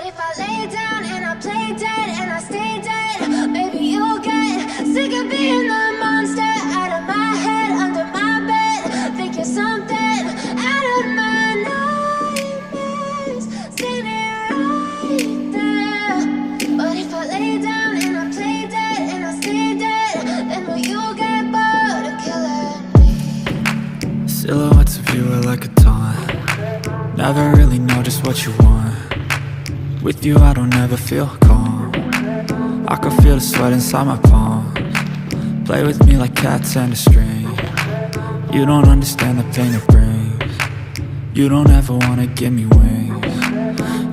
But if I lay down and I play dead and I stay dead, maybe you'll get sick of being the monster out of my head, under my bed. Think you're something out of my nightmares, standing right there. But if I lay down and I play dead and I stay dead, then will you get bored of killing me? Silhouettes of you are like a taunt. Never really know just what you want. With you I don't ever feel calm. I can feel the sweat inside my palms. Play with me like cats and a string. You don't understand the pain it brings. You don't ever wanna give me wings.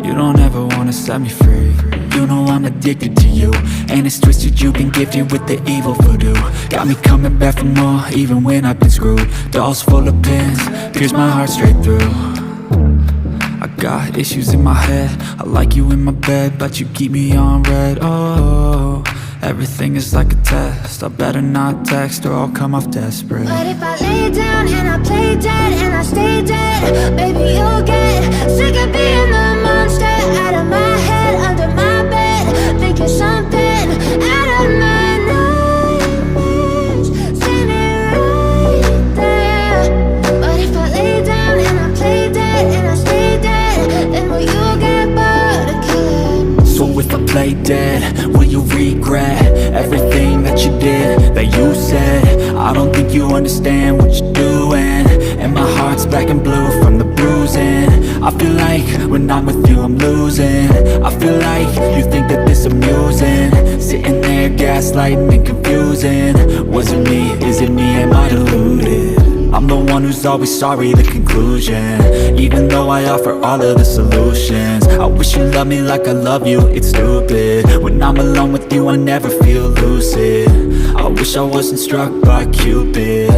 You don't ever wanna set me free. You know I'm addicted to you, and it's twisted, you've been gifted with the evil voodoo. Got me coming back for more, even when I've been screwed. Dolls full of pins, pierce my heart straight through. I got issues in my head, I like you in my bed, but you keep me on red. Oh, everything is like a test, I better not text or I'll come off desperate. But if I lay down and I play dead and I stay dead, baby you'll get sick of being the monster out of my head, under my bed. Think you're something out of my nightmares, standing right there. But if I lay down and I play dead and I stay dead, then will you get bored of killing me? So if I play dead, will you regret everything that you did, that you said? I don't think you understand what you're doing, and my heart's black and blue from the bruising. I feel like when I'm with you I'm losing. I feel like you think that this amusing, sitting there gaslighting and confusing. Was it me? Is it me? Am I deluded? I'm the one who's always sorry, the conclusion, even though I offer all of the solutions. I wish you loved me like I love you, it's stupid. When I'm alone with you I never feel lucid. I wish I wasn't struck by Cupid.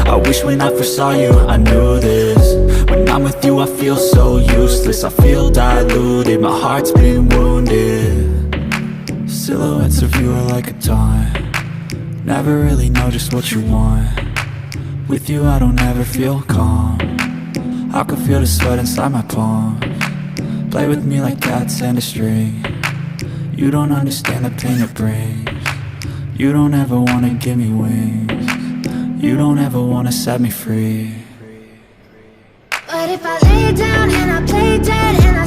I wish when I first saw you I knew this. When I'm with you I feel so useless, I feel diluted, my heart's been wounded. Silhouettes of you are like a taunt. Never really know just what you want. With you I don't ever feel calm. I can feel the sweat inside my palms. Play with me like cats and a string. You don't understand the pain it brings. You don't ever wanna give me wings. You don't ever wanna set me free. But if I lay down and I play dead and I